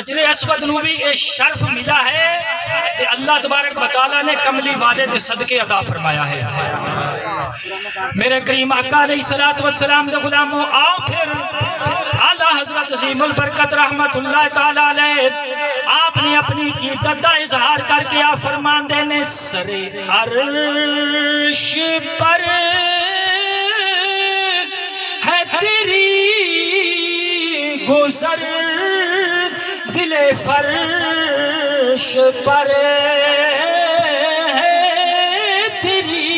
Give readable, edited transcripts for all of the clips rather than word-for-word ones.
حجر اسود نو بھی یہ شرف ملا ہے کہ اللہ تبارک و تعالیٰ نے کملی والے دے صدقے عطا فرمایا ہے۔ میرے کریم آقا علیہ الصلوۃ والسلام دے غلاموں، آؤ پھر اعلیٰ حضرت عظیم البرکت رحمت اللہ تعالیٰ علیہ آپ نے اپنی عقیدت کا اظہار کر کے آپ فرماندے نے سر عرش پر ہے تیری گزر، دل فرش پر ہے تیری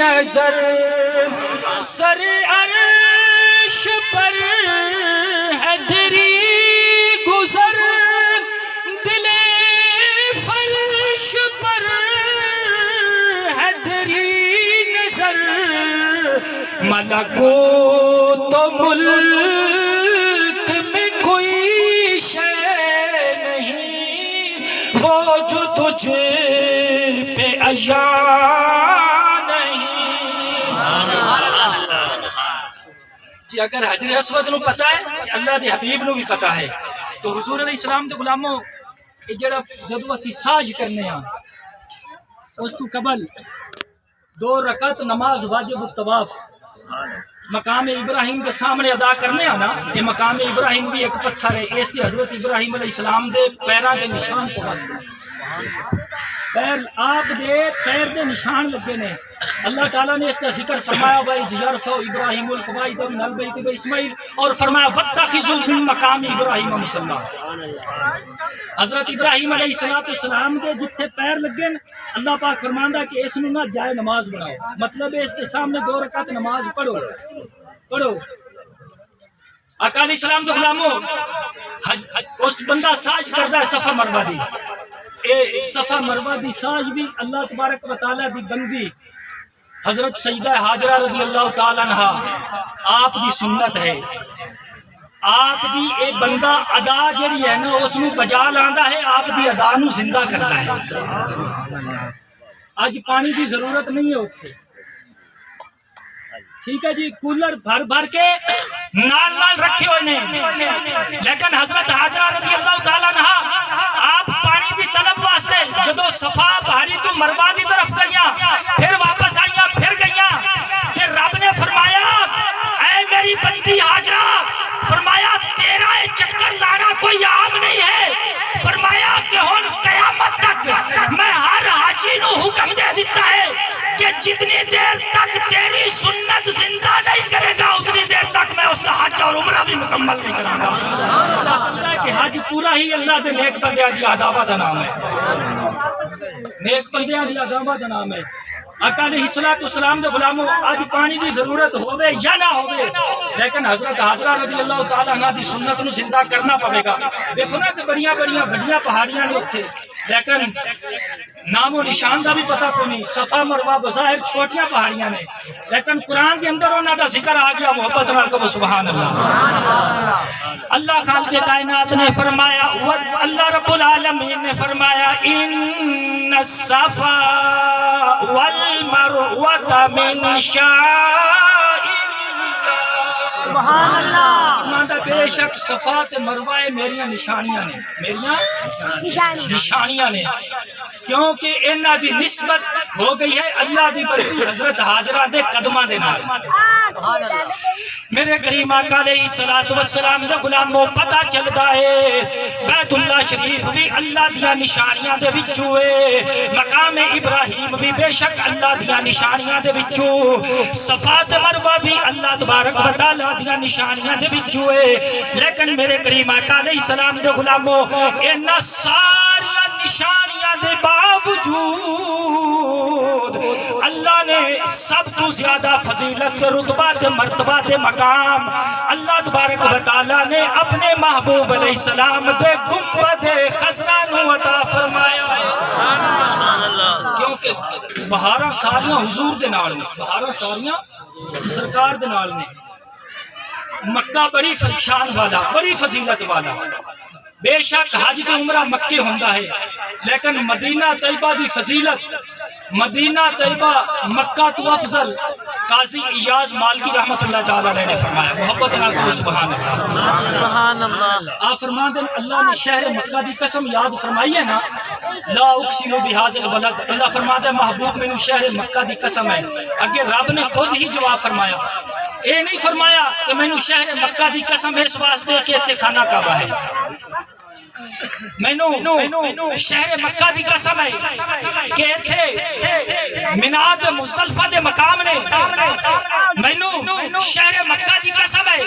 نظر، سر عرش پر ہے تیری گزر، دل فرش پر ہے تیری نظر، ملکوت و ملک میں کوئی شے نہیں وہ جو تجھ پہ عیاں نہیں۔ جی اگر حجر اسود نو پتا ہے کہ اللہ دے حبیب نو بھی پتا ہے تو حضور علیہ السلام دے غلاموں یہ جڑا جدو اسی ساج کرنے ہاں اس تو قبل 2 رکعت نماز واجب الطواف مقام ابراہیم کے سامنے ادا کرنے آنا، یہ مقام ابراہیم بھی ایک پتھر ہے، اس کی حضرت ابراہیم علیہ السلام دے پیراں کے نشان کو واسطے پیر آپ دے پیر دے نشان لگے نے۔ اللہ تعالیٰ نے اس کا ذکر فرمایا وَإِذْ يَرْفَعُ إِبْرَاهِيمُ الْقَوَاعِدَ مِنَ الْبَيْتِ وَإِسْمَاعِيلُ، اور فرمایا وَاتَّخِذُوا مِن مَّقَامِ إِبْرَاهِيمَ مُصَلًّى۔ حضرت ابراہیم علیہ السلام دے جتھے پیر لگے اللہ پاک فرماندا کہ اس نو نہ جائے نماز بناؤ، مطلب ہے اس کے سامنے 2 رکعت نماز پڑھو۔ آقا علیہ السلام دے غلاموں اس بندہ ساج کردا ہے صفا مروہ دی، اے صفا مروہ دی ساج بھی اللہ تبارک و تعالیٰ دی بندی حضرت سیدہ حاجرہ رضی اللہ تعالیٰ عنہا آپ دی سنت ہے۔ آپ دی اے بندہ ادا جڑی ہے نا اس نو بجا لاندا ہے، آپ دی ادا نو زندہ کرتا ہے۔ آج پانی دی ضرورت نہیں ہے اتھے، ٹھیک ہے جی، کولر بھر بھر کے نال نال رکھے ہوئے نے، لیکن حضرت حاجرہ رضی اللہ تعالیٰ عنہا آپ پانی دی طلب واسطے جدو صفا پہاڑی تو مروہ دی طرف گئیاں، پھر واپس آئیاں، پھر گئیاں، تے رب نے فرمایا اے میری بندی حاجرہ، فرمایا تیرا یہ چکر لانا کوئی عام نہیں ہے، فرمایا کہ ہن قیامت تک میں ہر حاجی نو حکم دے دیتا ہے کہ جتنی دیر تک تیری سنت زندہ نہیں کرے گا اتنی دیر تک میں اس کا حج اور عمرہ بھی مکمل نہیں کروں گا۔ پتہ چلتا ہے کہ حج پورا ہی اللہ دے نیک بندیاں دی عداوہ دا نام ہے، نیک بندیاں دی عداوہ دا نام ہے۔ آقا علیہ السلام دے غلاموں آج پانی دی ضرورت ہوئے یا نہ ہوئے، لیکن حضرت حاجرہ رضی اللہ تعالیٰ عنہ دی سنت نو زندہ کرنا پڑے گا۔ دیکھو نا کہ بڑیاں بڑیاں بڑیاں پہاڑیاں نے اتھے، لیکن نام و نشان دا بھی پتہ کو نہیں، صفا مروہ بظاہر چھوٹیاں پہاڑیاں نے، لیکن قرآن کے اندر انہاں دا ذکر آ گیا، محبت نال کہو سبحان اللہ۔ اللہ خالق کائنات نے فرمایا، اللہ رب العالمین نے فرمایا ان الصفا والمروۃ من شعائر اللہ، سبحان اللہ۔ فرماتا بے شک صفا تے مروہ میریاں نشانیاں نے، میریاں نشانیاں نے، کیونکہ انہاں دی نسبت ہو گئی ہے اللہ دی بندی حضرت حاجرہ دے قدماں دے نال۔ میرے کریم آقا علیہ السلام دے غلاموں پتہ چلدا ہے بیت اللہ شریف بھی اللہ دیاں نشانیاں دے وچوں ہے، مقام ابراہیم بھی بے شک اللہ دیاں نشانیاں دے وچوں، صفا تے مروہ بھی اللہ تبارک و تعالیٰ دیاں نشانیاں دے وچوں ہے، لیکن میرے کریم آقا علیہ السلام دے غلاموں انہاں ساریاں نشانیاں دے باوجود اللہ نے سب تو زیادہ فضیلت رتبہ تے مرتبہ تے مقام اللہ تبارک و تعالیٰ نے اپنے محبوب علیہ السلام دے گنبد خضرا نو عطا فرمایا ہے، کیونکہ بہاراں ساریاں حضور دے نال نے، بہاراں ساریاں سرکار دے نال نے۔ مکہ بڑی شان والا، بڑی فضیلت والا، بے شک حج تے عمرہ مکے ہوندا ہے، لیکن مدینہ طیبہ دی فضیلت، مدینہ طیبہ مکہ تو افضل، قاضی ایاز مالکی رحمت اللہ تعالی علیہ نے فرمایا، محبت نال کہو سبحان اللہ، سبحان اللہ۔ آپ فرماتے ہیں اللہ نے شہر مکہ دی قسم یاد فرمائی ہے نا، لا اقسم بہذا البلد، اللہ فرماتا ہے محبوب مینوں شہر مکہ دی قسم ہے۔ اگے رب نے خود ہی جواب فرمایا، اے نہیں فرمایا کہ مینوں شہر مکہ دی قسم اس واسطے کہ اتنے خانہ کعبہ ہے، مینوں شہر مکہ دی قسم ہے کہ اتنے مینات مزدلفہ دے مقام نے، مینوں شہر مکہ دی قسم ہے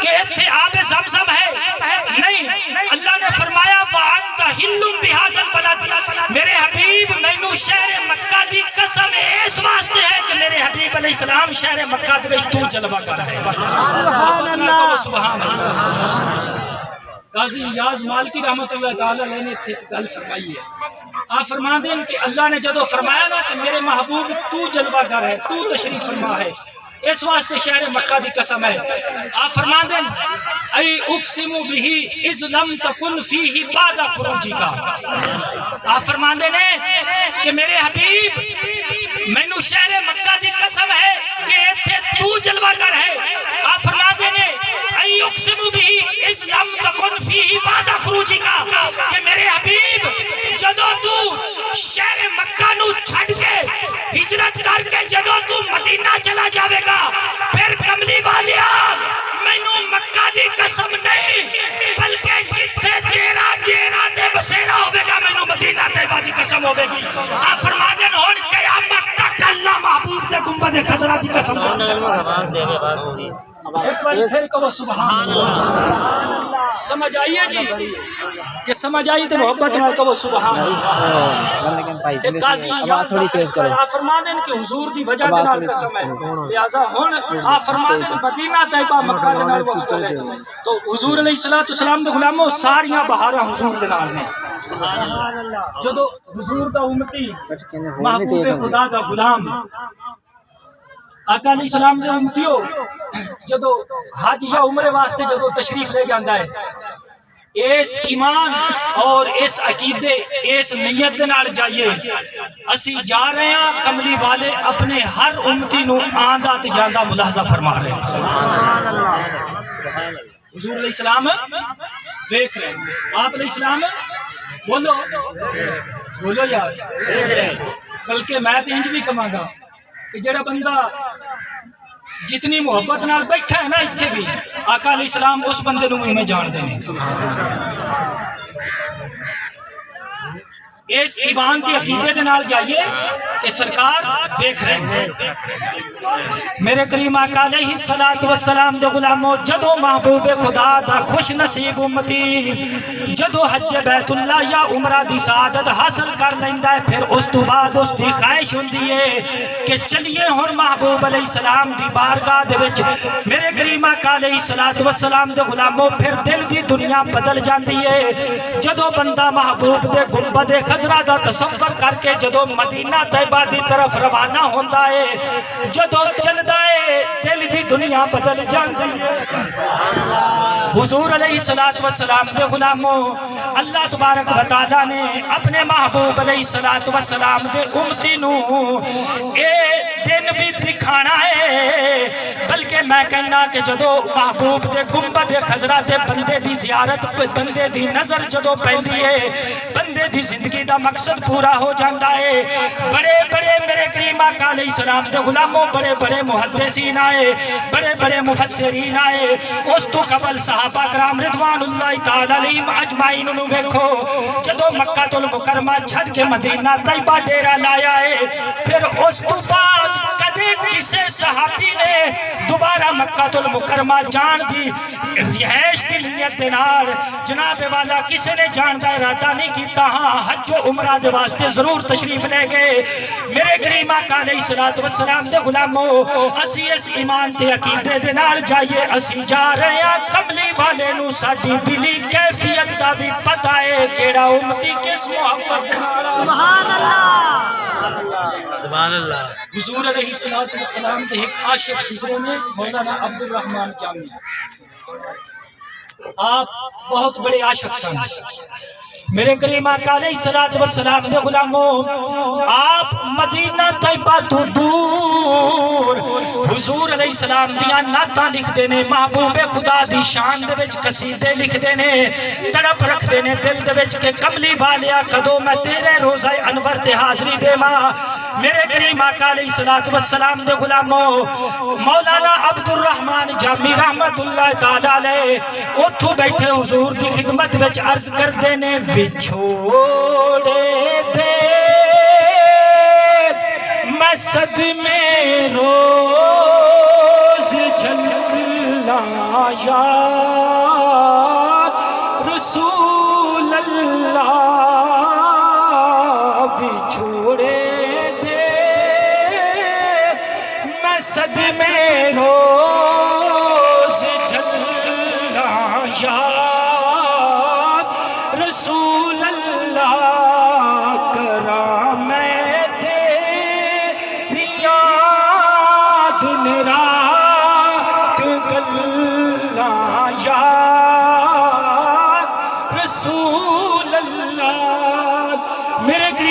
کہ اتنے آب زمزم ہے، نہیں، اللہ نے فرمایا وَأَنْتَ حِلٌّ بِهَذَا الْبَلَدِ، میرے حبیب مینوں شہر مکہ دی قسم اس واسطے ہے کہ میرے حبیب علیہ السلام شہر مکہ دے وچ تو جلوہ کر ہے، محبت نال کہو سبحان اللہ۔ قاضی ایاز مالکی رحمت اللہ تعالی علیہ نے تھے گل فرمائی ہے، آپ فرما دیں کہ اللہ نے جدو فرمایا نا کہ میرے محبوب تو جلوہ گر ہے، تو تشریف فرما ہے، اس واسطے شہر مکہ دی قسم ہے، آپ فرما دیں ای اقسم بہ اذ لم تکن فیہ بعد خروجی کا، آپ فرما دیں کہ میرے حبیب مینوں شہر مکہ دی قسم ہے کہ ایتھے تو جلوہ گر ہے، آپ فرما دیں ای اقسم بہ اذ لم تکن فیہ بعد خروجی کا، کہ میرے حبیب جدو تو شہر مکہ نو چھڑ کے ہجرت کر کے جدو تو مدینہ چلا جاوے گا، پھر کملی والیا مینوں مکہ دی قسم نہیں بلکہ جتھے تیرا ڈیرا تے بسیرا ہوے گا مینوں مدینہ طیبہ دی قسم ہوے گی، آپ فرما دیں ہن قیامت تک اللہ محبوب دے گنبد خضرا دی قسم ایک بار پھر کہو سبحان اللہ، سمجھ آئیے جی، کہ سمجھ آئی تو محبت نال کہو سبحان اللہ۔ ایک قاضی آپ فرما دیں کہ حضور دی وجہ دے نال قسم ہے، لہذا ہن آپ فرما دیں مدینہ طیبہ مکہ دے نال وصل ہے، تو حضور علیہ الصلوۃ والسلام دے غلاموں ساریاں بہاراں حضور دے نال نے، جدو حضور دا امتی محبوب خدا دا غلام آقا علیہ السلام دے امتیو جدو حج یا عمرے واسطے جدو تشریف لے جاندہ ہے، اس ایمان اور اس عقیدے اس نیت دے نال جائیے اسی جا رہے ہیں کملی والے اپنے ہر امتی نو آندہ تے جاندہ ملاحظہ فرما رہے ہیں، حضور علیہ السلام دیکھ رہے ہیں، آپ علیہ السلام بولو یار، بلکہ میں تو انج بھی کماں گا کہ جڑا بندہ جتنی محبت نال بیٹھا ہے نا اتھے بھی آقا علیہ السلام اس بندے نو انہیں جان دینے، اس ایمان کے عقیدے دے نال جائیے کہ سرکار دیکھ رہے ہیں، میرے کریم آقا علیہ الصلوۃ والسلام دے غلاموں جدو محبوب خدا دا خوش نصیب امتی جدو حج بیت اللہ یا عمرہ دی سعادت حاصل کر لیندا ہے، پھر اس تو بعد اس دی خواہش ہوندی ہے کہ چلیے ہن محبوب علیہ السلام دی بارگاہ دے وچ، میرے کریم آقا علیہ الصلوۃ والسلام دے غلاموں پھر دل دی دنیا بدل جاندی ہے، جدو بندہ محبوب دے گنبد خضرا دا تصور کر کے جدو مدینہ طیبہ دی طرف روانہ ہوندا ہے، جدو چلدا ہے دل دی دنیا بدل جاندی ہے، حضور علیہ الصلوۃ والسلام دے غلاموں اللہ تبارک و تعالی نے اپنے محبوب علیہ الصلوۃ والسلام دے امتی نو اے دن بھی دکھانا ہے، بلکہ میں کہنا کہ جدو محبوب دے گنبد خضرا تے بندے دی زیارت بندے دی نظر جدو پیندی ہے بندے دی زندگی دا مقصد پورا ہو جاندہ ہے، بڑے بڑے میرے کریم آقا علیہ السلام دے غلاموں بڑے بڑے محدثین آئے، بڑے بڑے مفسرین آئے، اس تو قبل صحابہ کرام رضوان اللہ تعالی علیہم اجمعین نو ویکھو جدو مکہ المکرمہ چھڑ کے مدینہ طیبہ ڈیرا لایا ہے، پھر اس تو بعد کدے کسے صحابی نے دوبارہ مکہ المکرمہ جان دی رہائش دی نیت دے نال جناب والا کسے نے جان دا ارادہ نہیں کیتا، ہاں حج و عمرہ دے واسطے ضرور تشریف لے گئے، میرے کریم آقا علیہ الصلوۃ والسلام دے غلاموں اسی اس ایمان تے عقیدے دے نال جائیے اسی جا رہے ہیں کملی والے نو ساڈی دلی کیفیت دا بھی پتہ ہے کیڑا امتی کس محبت نال، سبحان اللہ سبحان اللہ۔ حضور علیہ الصلوۃ والسلام دے ایک عاشق گزرے میں مولانا عبد الرحمن جامی، آپ بہت بڑے عاشق سن، میرے کریم آقا علیہ الصلوۃ والسلام دے غلاموں آپ مدینہ طیبہ تو دور حضور علیہ السلام دیاں نعتاں لکھ دینے محبوب خدا دی شان دے وچ قصیدے لکھ دینے تڑپ رکھ دینے دل دے وچ کہ کملی والیا کدو میں تیرے روزہ انور تے حاضری دے ماں میرے کریم آقا علیہ السلام دے غلاموں مولانا عبد الرحمن جامی رحمت اللہ تعالی علیہ اتھو بیٹھے حضور دی خدمت وچ عرض کر دینے وچھوڑے دے میں صدمے روز جھلا یا رسول اللہ بچھوڑے دے میں صدمے روز جھلا یا رسول اللہ کرام دن رات گلا یا رسول اللہ میرے